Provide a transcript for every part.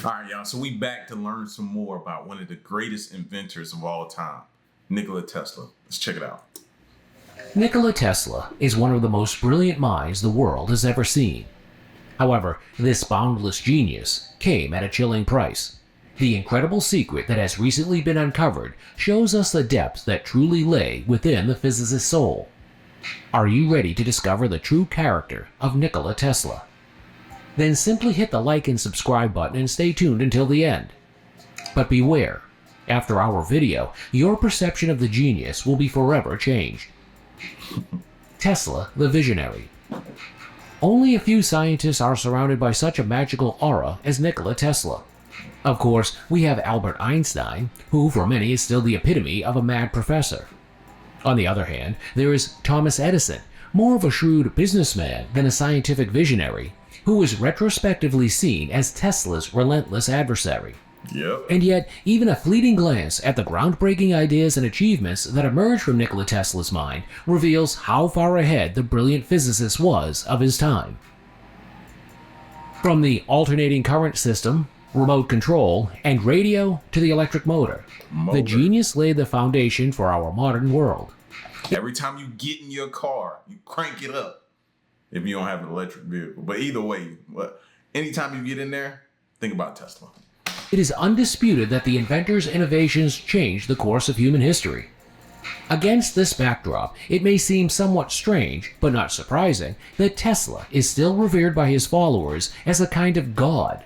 All right, y'all. So we back to learn some more about one of the greatest inventors of all time, Nikola Tesla. Let's check it out. Nikola Tesla is one of the most brilliant minds the world has ever seen. However, this boundless genius came at a chilling price. The incredible secret that has recently been uncovered shows us the depths that truly lay within the physicist's soul. Are you ready to discover the true character of Nikola Tesla? Then simply hit the like and subscribe button and stay tuned until the end. But beware, after our video, your perception of the genius will be forever changed. Tesla the Visionary. Only a few scientists are surrounded by such a magical aura as Nikola Tesla. Of course, we have Albert Einstein, who for many is still the epitome of a mad professor. On the other hand, there is Thomas Edison, more of a shrewd businessman than a scientific visionary, who is retrospectively seen as Tesla's relentless adversary. Yep. And yet, even a fleeting glance at the groundbreaking ideas and achievements that emerged from Nikola Tesla's mind reveals how far ahead the brilliant physicist was of his time. From the alternating current system, remote control, and radio to the electric motor, the genius laid the foundation for our modern world. Every time you get in your car, you crank it up if you don't have an electric vehicle. But either way, anytime you get in there, think about Tesla. It is undisputed that the inventor's innovations changed the course of human history. Against this backdrop, it may seem somewhat strange, but not surprising, that Tesla is still revered by his followers as a kind of god.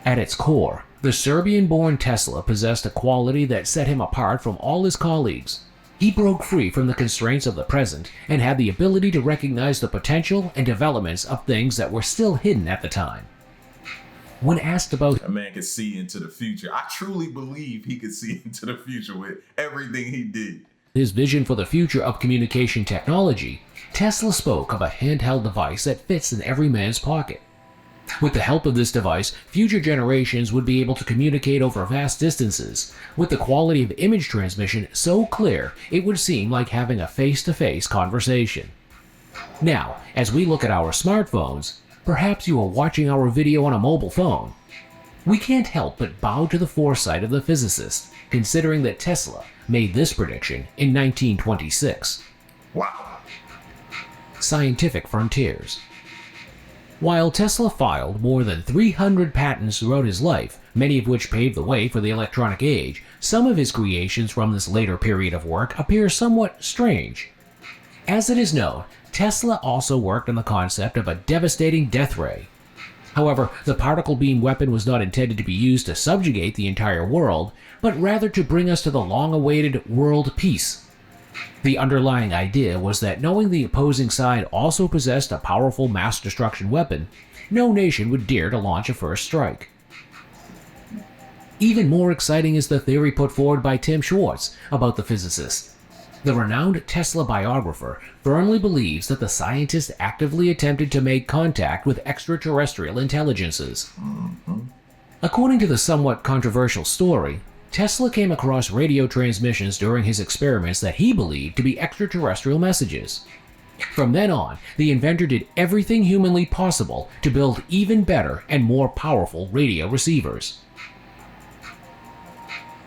At its core, the Serbian-born Tesla possessed a quality that set him apart from all his colleagues. He broke free from the constraints of the present and had the ability to recognize the potential and developments of things that were still hidden at the time. When asked about a man could see into the future, I truly believe he could see into the future with everything he did. His vision for the future of communication technology, Tesla spoke of a handheld device that fits in every man's pocket. With the help of this device, future generations would be able to communicate over vast distances, with the quality of image transmission so clear it would seem like having a face-to-face conversation. Now, as we look at our smartphones, perhaps you are watching our video on a mobile phone. We can't help but bow to the foresight of the physicist, considering that Tesla made this prediction in 1926. Wow. Scientific frontiers. While Tesla filed more than 300 patents throughout his life, many of which paved the way for the electronic age, some of his creations from this later period of work appear somewhat strange. As it is known, Tesla also worked on the concept of a devastating death ray. However, the particle beam weapon was not intended to be used to subjugate the entire world, but rather to bring us to the long-awaited world peace. The underlying idea was that knowing the opposing side also possessed a powerful mass destruction weapon, no nation would dare to launch a first strike. Even more exciting is the theory put forward by Tim Schwartz about the physicist. The renowned Tesla biographer firmly believes that the scientist actively attempted to make contact with extraterrestrial intelligences. According to the somewhat controversial story, Tesla came across radio transmissions during his experiments that he believed to be extraterrestrial messages. From then on, the inventor did everything humanly possible to build even better and more powerful radio receivers.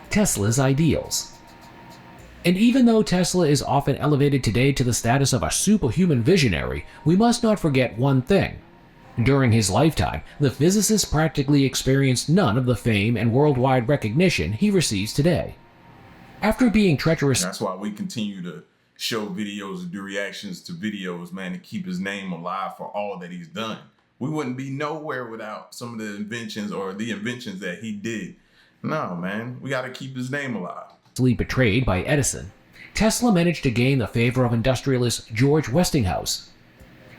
Tesla's ideals. And even though Tesla is often elevated today to the status of a superhuman visionary, we must not forget one thing. During his lifetime, the physicist practically experienced none of the fame and worldwide recognition he receives today. After being treacherous... That's why we continue to show videos and do reactions to videos, man, to keep his name alive for all that he's done. We wouldn't be nowhere without some of the inventions or the inventions that he did. No, man, we got to keep his name alive. Betrayed by Edison, Tesla managed to gain the favor of industrialist George Westinghouse.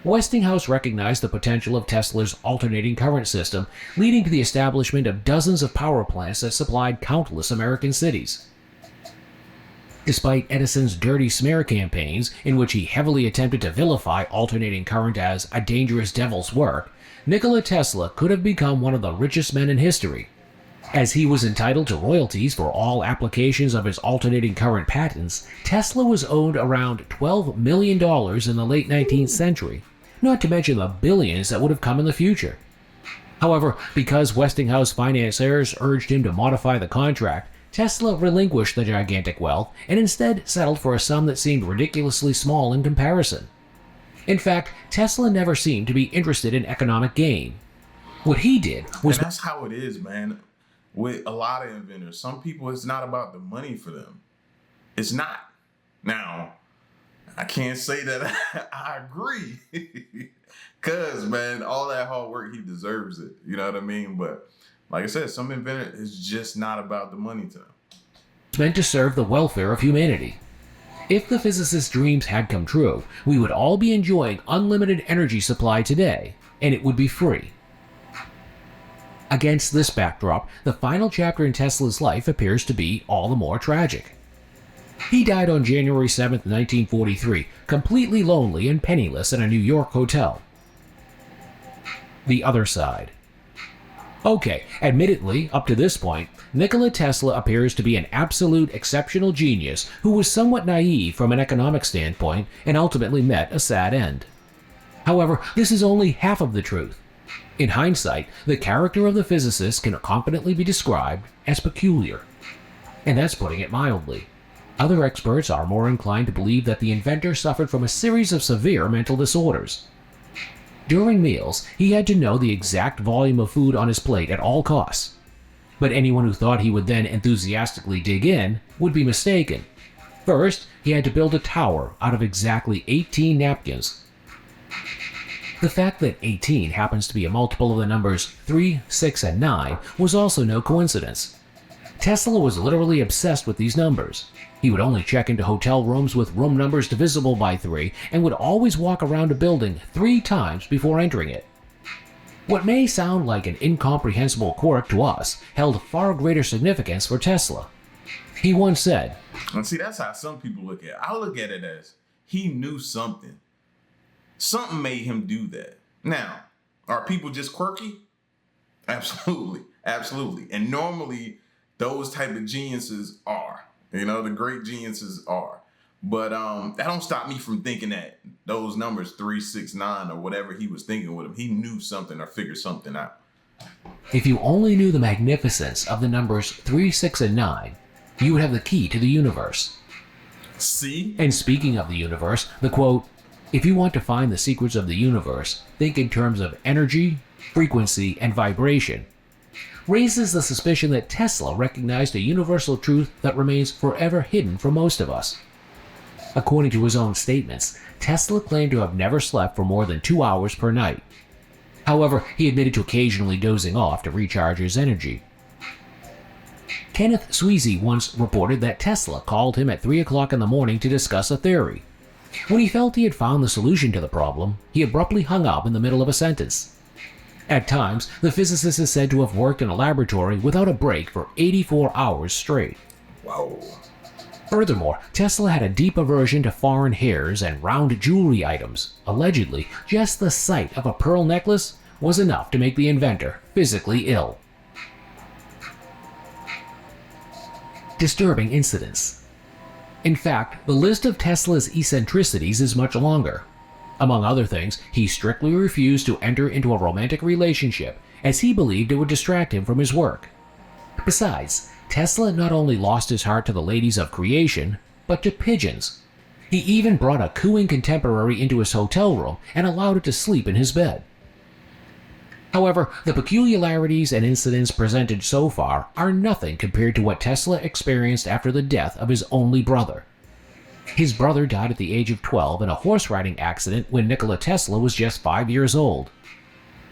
Westinghouse recognized the potential of Tesla's alternating current system, leading to the establishment of dozens of power plants that supplied countless American cities. Despite Edison's dirty smear campaigns, in which he heavily attempted to vilify alternating current as a dangerous devil's work, Nikola Tesla could have become one of the richest men in history. As he was entitled to royalties for all applications of his alternating current patents, Tesla was owed around $12 million in the late 19th century, not to mention the billions that would have come in the future. However, because Westinghouse financiers urged him to modify the contract, Tesla relinquished the gigantic wealth and instead settled for a sum that seemed ridiculously small in comparison. In fact, Tesla never seemed to be interested in economic gain. What he did was... And that's how it is, man, with a lot of inventors. Some people, it's not about the money for them. It's not. Now, I can't say that I agree. Because, man, all that hard work, he deserves it. You know what I mean? But like I said, some inventor is just not about the money to them. meant to serve the welfare of humanity. If the physicist's dreams had come true, we would all be enjoying unlimited energy supply today, and it would be free. Against this backdrop, the final chapter in Tesla's life appears to be all the more tragic. He died on January 7, 1943, completely lonely and penniless in a New York hotel. The other side. Okay, admittedly, up to this point, Nikola Tesla appears to be an absolute exceptional genius who was somewhat naive from an economic standpoint and ultimately met a sad end. However, this is only half of the truth. In hindsight, the character of the physicist can confidently be described as peculiar. And that's putting it mildly. Other experts are more inclined to believe that the inventor suffered from a series of severe mental disorders. During meals, he had to know the exact volume of food on his plate at all costs. But anyone who thought he would then enthusiastically dig in would be mistaken. First, he had to build a tower out of exactly 18 napkins. The fact that 18 happens to be a multiple of the numbers 3, 6, and 9 was also no coincidence. Tesla was literally obsessed with these numbers. He would only check into hotel rooms with room numbers divisible by 3 and would always walk around a building 3 times before entering it. What may sound like an incomprehensible quirk to us held far greater significance for Tesla. He once said, and see, that's how some people look at it. I look at it as he knew something. Something made him do that. Now, are people just quirky? Absolutely. Absolutely. And normally, those type of geniuses are. You know, the great geniuses are. But that don't stop me from thinking that those numbers 3, 6, 9 or whatever he was thinking with him, he knew something or figured something out. If you only knew the magnificence of the numbers 3, 6, and 9, you would have the key to the universe. See? And speaking of the universe, the quote, "If you want to find the secrets of the universe, think in terms of energy, frequency, and vibration," raises the suspicion that Tesla recognized a universal truth that remains forever hidden from most of us. According to his own statements, Tesla claimed to have never slept for more than 2 hours per night. However, he admitted to occasionally dozing off to recharge his energy. Kenneth Sweezy once reported that Tesla called him at 3 o'clock in the morning to discuss a theory. When he felt he had found the solution to the problem, he abruptly hung up in the middle of a sentence. At times, the physicist is said to have worked in a laboratory without a break for 84 hours straight. Whoa. Furthermore, Tesla had a deep aversion to foreign hairs and round jewelry items. Allegedly, just the sight of a pearl necklace was enough to make the inventor physically ill. Disturbing incidents. In fact, the list of Tesla's eccentricities is much longer. Among other things, he strictly refused to enter into a romantic relationship, as he believed it would distract him from his work. Besides, Tesla not only lost his heart to the ladies of creation, but to pigeons. He even brought a cooing contemporary into his hotel room and allowed it to sleep in his bed. However, the peculiarities and incidents presented so far are nothing compared to what Tesla experienced after the death of his only brother. His brother died at the age of 12 in a horse riding accident when Nikola Tesla was just 5 years old.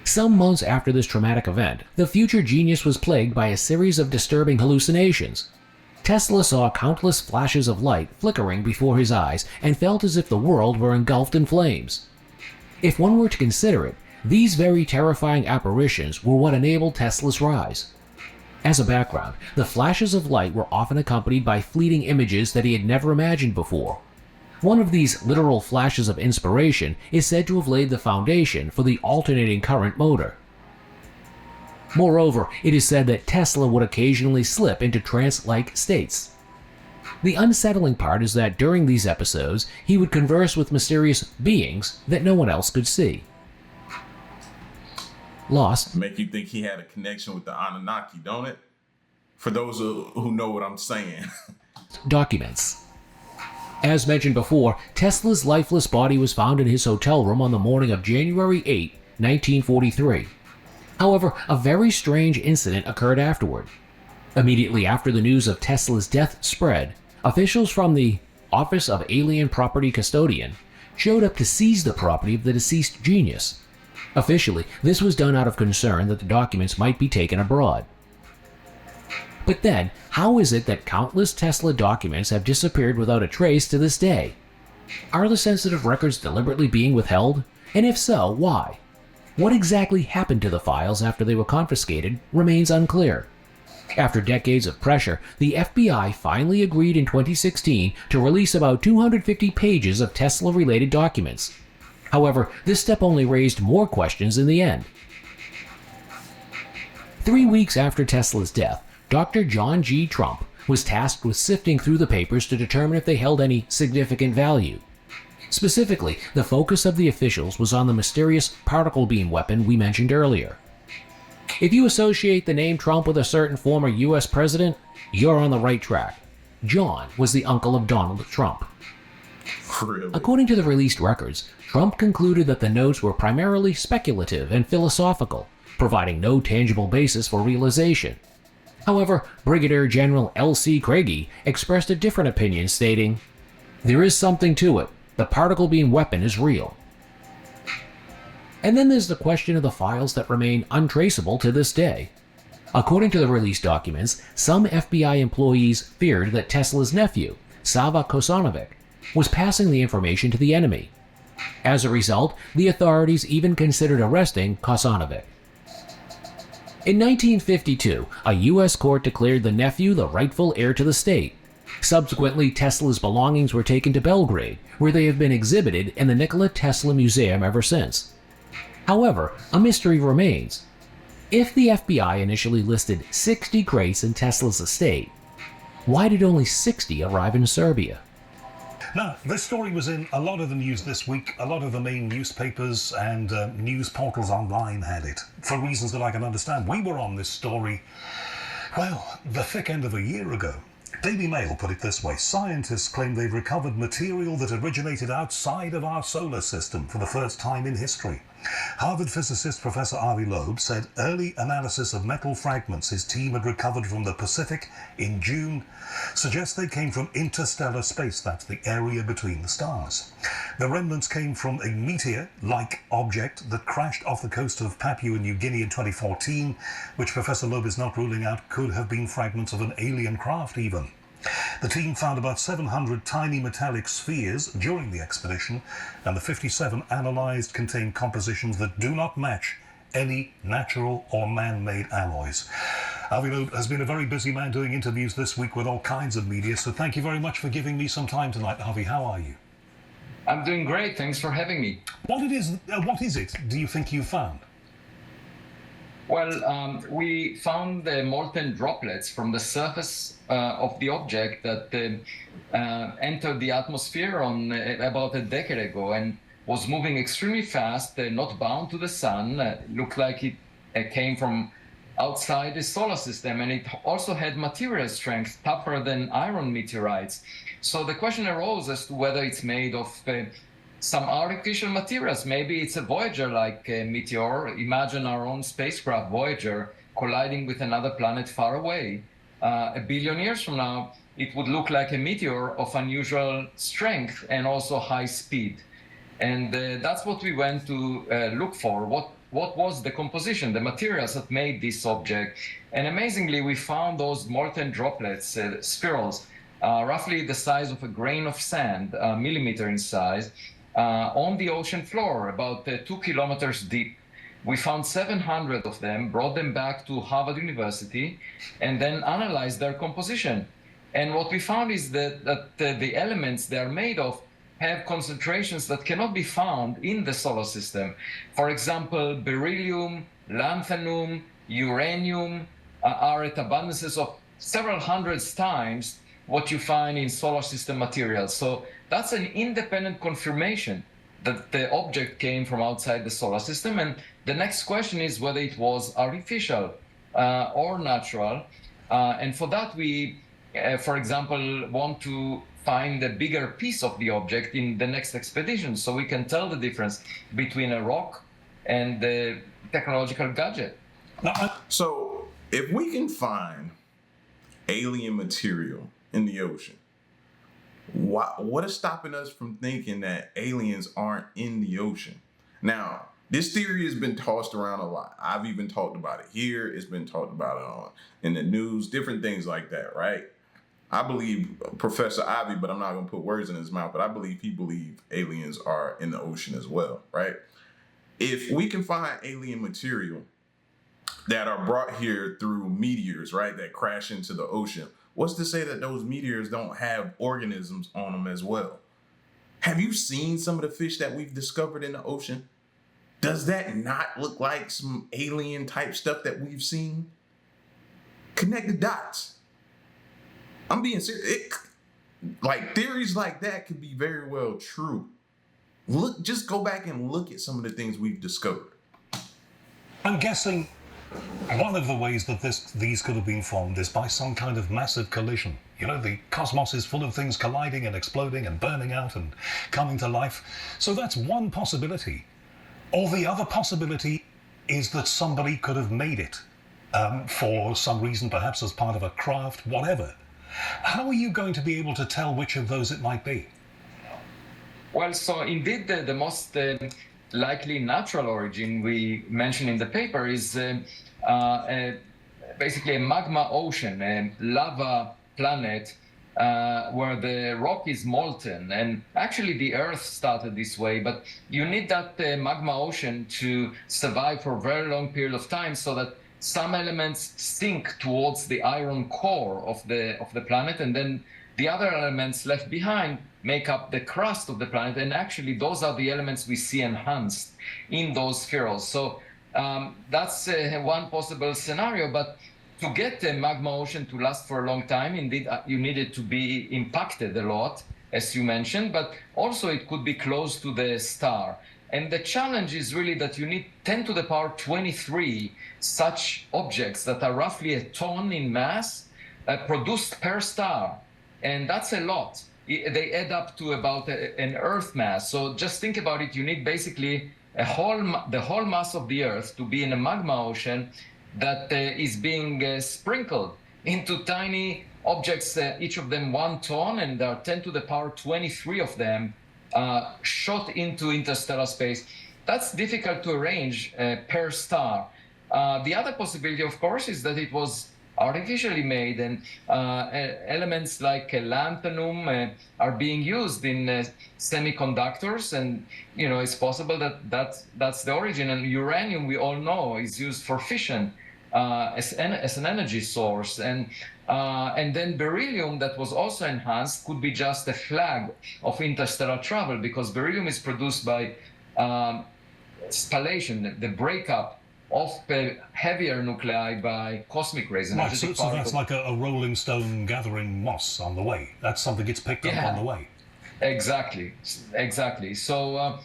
Some months after this traumatic event, the future genius was plagued by a series of disturbing hallucinations. Tesla saw countless flashes of light flickering before his eyes and felt as if the world were engulfed in flames. If one were to consider it, these very terrifying apparitions were what enabled Tesla's rise. As a background, the flashes of light were often accompanied by fleeting images that he had never imagined before. One of these literal flashes of inspiration is said to have laid the foundation for the alternating current motor. Moreover, it is said that Tesla would occasionally slip into trance-like states. The unsettling part is that during these episodes, he would converse with mysterious beings that no one else could see. lost Make you think he had a connection with the Anunnaki, don't it? For those who know what I'm saying. documents. As mentioned before, Tesla's lifeless body was found in his hotel room on the morning of January 8, 1943. However, a very strange incident occurred afterward. Immediately after the news of Tesla's death spread, officials from the Office of Alien Property Custodian showed up to seize the property of the deceased genius. Officially, this was done out of concern that the documents might be taken abroad. But then, how is it that countless Tesla documents have disappeared without a trace to this day? Are the sensitive records deliberately being withheld? And if so, why? What exactly happened to the files after they were confiscated remains unclear. After decades of pressure, the FBI finally agreed in 2016 to release about 250 pages of Tesla-related documents. However, this step only raised more questions in the end. 3 weeks after Tesla's death, Dr. John G. Trump was tasked with sifting through the papers to determine if they held any significant value. Specifically, the focus of the officials was on the mysterious particle beam weapon we mentioned earlier. If you associate the name Trump with a certain former US president, you're on the right track. John was the uncle of Donald Trump. Really? According to the released records, Trump concluded that the notes were primarily speculative and philosophical, providing no tangible basis for realization. However, Brigadier General L.C. Craigie expressed a different opinion, stating, "There is something to it. The particle beam weapon is real." And then there's the question of the files that remain untraceable to this day. According to the released documents, some FBI employees feared that Tesla's nephew, Sava Kosanovic, was passing the information to the enemy. As a result, the authorities even considered arresting Kosanovic. In 1952, a U.S. court declared the nephew the rightful heir to the state. Subsequently, Tesla's belongings were taken to Belgrade, where they have been exhibited in the Nikola Tesla Museum ever since. However, a mystery remains. If the FBI initially listed 60 crates in Tesla's estate, why did only 60 arrive in Serbia? Now, this story was in a lot of the news this week. A lot of the main newspapers and news portals online had it, for reasons that I can understand. We were on this story, well, the thick end of a year ago. Daily Mail put it this way: scientists claim they've recovered material that originated outside of our solar system for the first time in history. Harvard physicist Professor Avi Loeb said early analysis of metal fragments his team had recovered from the Pacific in June suggests they came from interstellar space, that's the area between the stars. The remnants came from a meteor-like object that crashed off the coast of Papua New Guinea in 2014, which Professor Loeb is not ruling out could have been fragments of an alien craft even. The team found about 700 tiny metallic spheres during the expedition, and the 57 analysed contained compositions that do not match any natural or man-made alloys. Avi Loeb has been a very busy man doing interviews this week with all kinds of media, so thank you very much for giving me some time tonight. Avi, how are you? I'm doing great, thanks for having me. What is it do you think you found? Well, we found the molten droplets from the surface of the object that entered the atmosphere on about a decade ago and was moving extremely fast, not bound to the sun. Looked like it came from outside the solar system, and it also had material strength tougher than iron meteorites. So the question arose as to whether it's made of some artificial materials. Maybe it's a Voyager-like meteor. Imagine our own spacecraft, Voyager, colliding with another planet far away. A billion years from now, it would look like a meteor of unusual strength and also high speed. And that's what we went to look for. What was the composition, the materials that made this object? And amazingly, we found those molten droplets, spirals, roughly the size of a grain of sand, a millimeter in size, on the ocean floor, about 2 kilometers deep. We found 700 of them, brought them back to Harvard University, and then analyzed their composition. And what we found is that the elements they are made of have concentrations that cannot be found in the solar system. For example, beryllium, lanthanum, uranium are at abundances of several hundreds times what you find in solar system materials. So that's an independent confirmation that the object came from outside the solar system, and the next question is whether it was artificial or natural. And for that, we, for example, want to find a bigger piece of the object in the next expedition so we can tell the difference between a rock and the technological gadget. So if we can find alien material in the ocean, what is stopping us from thinking that aliens aren't in the ocean? Now, this theory has been tossed around a lot. I've even talked about it here. It's been talked about in the news, different things like that, right? I believe Professor Ivy, but I'm not going to put words in his mouth, but I believe he believes aliens are in the ocean as well, right? If we can find alien material that are brought here through meteors, right, that crash into the ocean, what's to say that those meteors don't have organisms on them as well? Have you seen some of the fish that we've discovered in the ocean? Does that not look like some alien type stuff that we've seen? Connect the dots. I'm being serious. Like theories like that could be very well true. Just go back and look at some of the things we've discovered. I'm guessing one of the ways that these could have been formed is by some kind of massive collision. You know, the cosmos is full of things colliding and exploding and burning out and coming to life. So that's one possibility. Or the other possibility is that somebody could have made it for some reason, perhaps as part of a craft, whatever. How are you going to be able to tell which of those it might be? Well, so indeed, the most likely natural origin we mentioned in the paper is basically a magma ocean, a lava planet where the rock is molten. And actually, the Earth started this way, but you need that magma ocean to survive for a very long period of time so that some elements sink towards the iron core of the planet, and then the other elements left behind make up the crust of the planet. And actually, those are the elements we see enhanced in those spheroids. So that's one possible scenario. But to get the magma ocean to last for a long time, indeed, you need it to be impacted a lot, as you mentioned, but also it could be close to the star. And the challenge is really that you need 10 to the power 23 such objects that are roughly a ton in mass produced per star. And that's a lot. They add up to about an Earth mass. So just think about it. You need basically the whole mass of the Earth to be in a magma ocean that is being sprinkled into tiny objects, each of them 1 ton, and there are 10 to the power 23 of them shot into interstellar space. That's difficult to arrange per star. The other possibility, of course, is that it was artificially made, and elements like lanthanum are being used in semiconductors, and it's possible that that's the origin. And uranium, we all know, is used for fission as an energy source, and then beryllium that was also enhanced could be just a flag of interstellar travel, because beryllium is produced by spallation, the breakup of heavier nuclei by cosmic rays. Right, so that's like a rolling stone gathering moss on the way. That's something gets picked up on the way. Exactly. So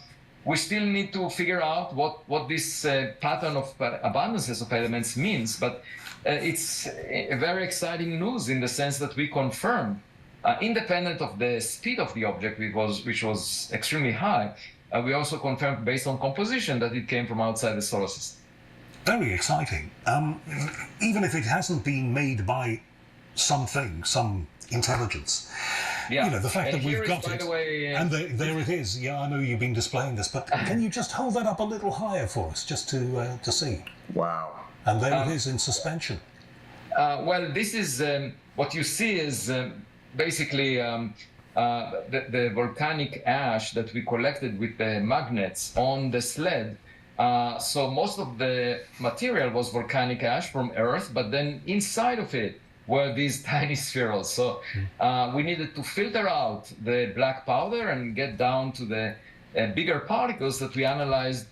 we still need to figure out what this pattern of abundances of elements means, but it's a very exciting news in the sense that we confirmed, independent of the speed of the object, which was extremely high, we also confirmed based on composition that it came from outside the solar system. Very exciting. Even if it hasn't been made by something, some intelligence. Yeah. The fact that we've got it. By the way, and there it is. Yeah, I know you've been displaying this, but can you just hold that up a little higher for us, just to see? Wow. And there it is in suspension. Well, this is what you see is basically the volcanic ash that we collected with the magnets on the sled. So most of the material was volcanic ash from Earth, but then inside of it were these tiny spheroids. So we needed to filter out the black powder and get down to the bigger particles that we analyzed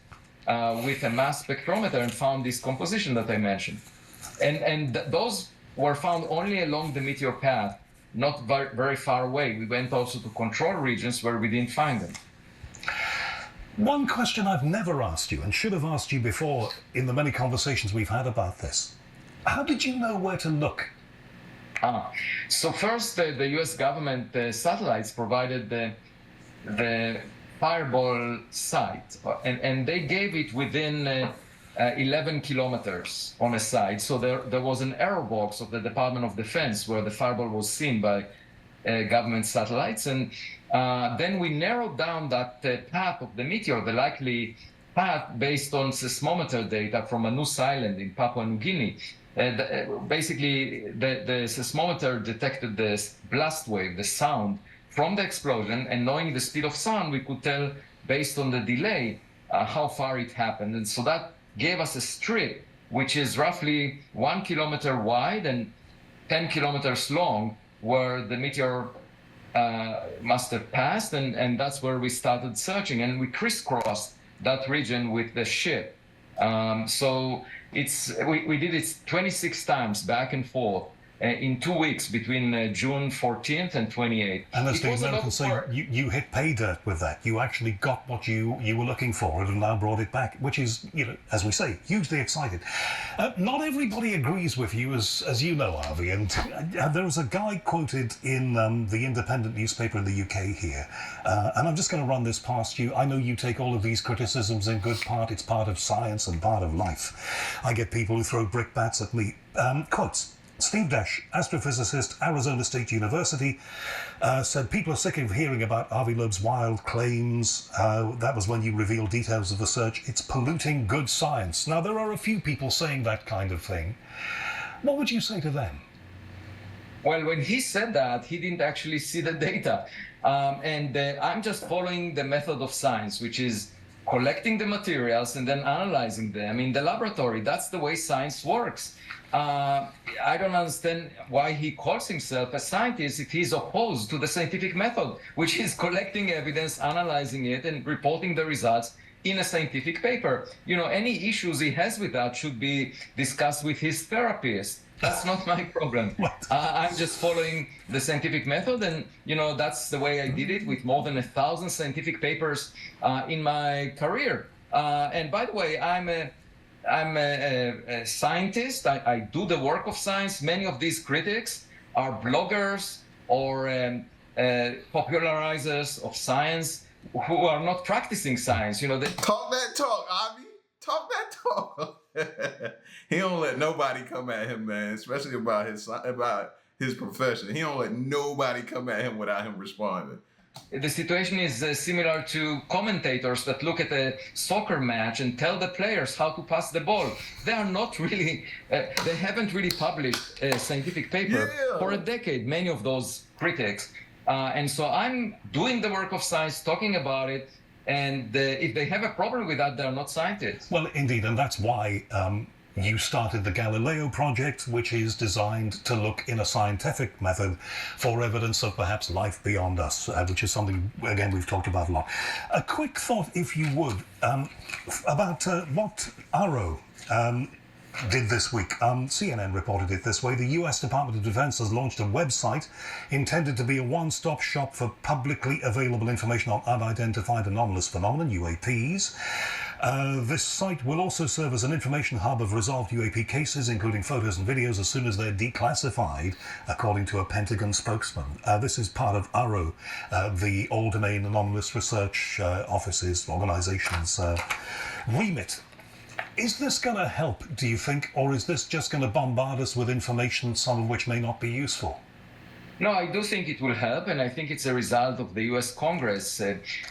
with a mass spectrometer and found this composition that I mentioned. And those were found only along the meteor path, not very far away. We went also to control regions where we didn't find them. One question I've never asked you, and should have asked you before in the many conversations we've had about this. How did you know where to look? So first, the U.S. government satellites provided the fireball site, and they gave it within 11 kilometers on a side. So there was an error box of the Department of Defense where the fireball was seen by government satellites. And then we narrowed down that path of the meteor, the likely path, based on seismometer data from a Manus Island in Papua New Guinea. Basically, the seismometer detected this blast wave, the sound, from the explosion, and knowing the speed of sound, we could tell, based on the delay, how far it happened. And so that gave us a strip, which is roughly 1 kilometer wide and 10 kilometers long, where the meteor must have passed, and that's where we started searching, and we crisscrossed that region with the ship. So we did it 26 times back and forth in 2 weeks between June 14th and 28th. And as the American say, you hit pay dirt with that. You actually got what you were looking for and have now brought it back, which is, as we say, hugely excited. Not everybody agrees with you, as you know, Avi, and there was a guy quoted in the Independent newspaper in the UK here, and I'm just going to run this past you. I know you take all of these criticisms in good part. It's part of science and part of life. I get people who throw brickbats at me. Quotes. Steve Dash, astrophysicist, Arizona State University, said people are sick of hearing about Avi Loeb's wild claims. That was when you revealed details of the search. It's polluting good science. Now, there are a few people saying that kind of thing. What would you say to them? Well, when he said that, he didn't actually see the data. I'm just following the method of science, which is collecting the materials and then analyzing them in the laboratory. That's the way science works. I don't understand why he calls himself a scientist if he's opposed to the scientific method, which is collecting evidence, analyzing it, and reporting the results in a scientific paper. Any issues he has with that should be discussed with his therapist. That's not my problem. I'm just following the scientific method, and that's the way I did it with more than 1,000 scientific papers in my career. And by the way, I'm a scientist. I do the work of science. Many of these critics are bloggers or popularizers of science who are not practicing science. Talk that talk, Avi. Talk that talk. He don't let nobody come at him, man, especially about his profession. He don't let nobody come at him without him responding. The situation is similar to commentators that look at a soccer match and tell the players how to pass the ball. They are not really, they haven't really published a scientific paper for a decade, many of those critics. And so I'm doing the work of science, talking about it, and if they have a problem with that, they're not scientists. Well, indeed, and that's why you started the Galileo project, which is designed to look in a scientific method for evidence of perhaps life beyond us, which is something, again, we've talked about a lot. A quick thought, if you would, about what Arrow did this week. CNN reported it this way. The US Department of Defense has launched a website intended to be a one-stop shop for publicly available information on unidentified anomalous phenomena, UAPs. This site will also serve as an information hub of resolved UAP cases, including photos and videos, as soon as they're declassified, according to a Pentagon spokesman. This is part of ARROW, the All Domain Anomalous Research Office's, organization's remit. Is this going to help, do you think, or is this just going to bombard us with information, some of which may not be useful? No, I do think it will help, and I think it's a result of the US Congress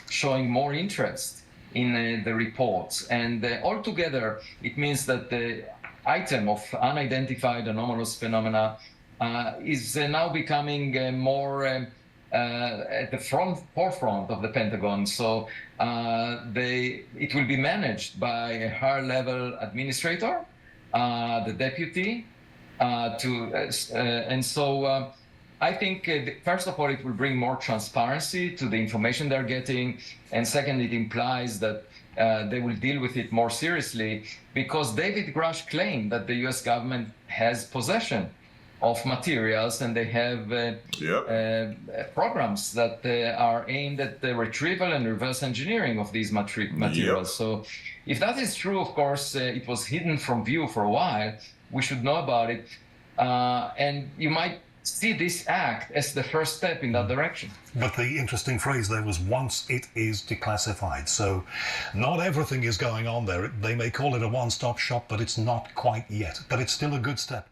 showing more interest in the reports. And altogether, it means that the item of unidentified anomalous phenomena is now becoming more at the forefront of the Pentagon. So it will be managed by a higher-level administrator, the deputy, and so I think, first of all, it will bring more transparency to the information they're getting. And second, it implies that they will deal with it more seriously, because David Grush claimed that the US government has possession of materials, and they have programs that are aimed at the retrieval and reverse engineering of these materials. So if that is true, of course, it was hidden from view for a while. We should know about it. And you might see this act as the first step in that direction. But the interesting phrase there was once it is declassified. So not everything is going on there. They may call it a one-stop shop, but it's not quite yet. But it's still a good step.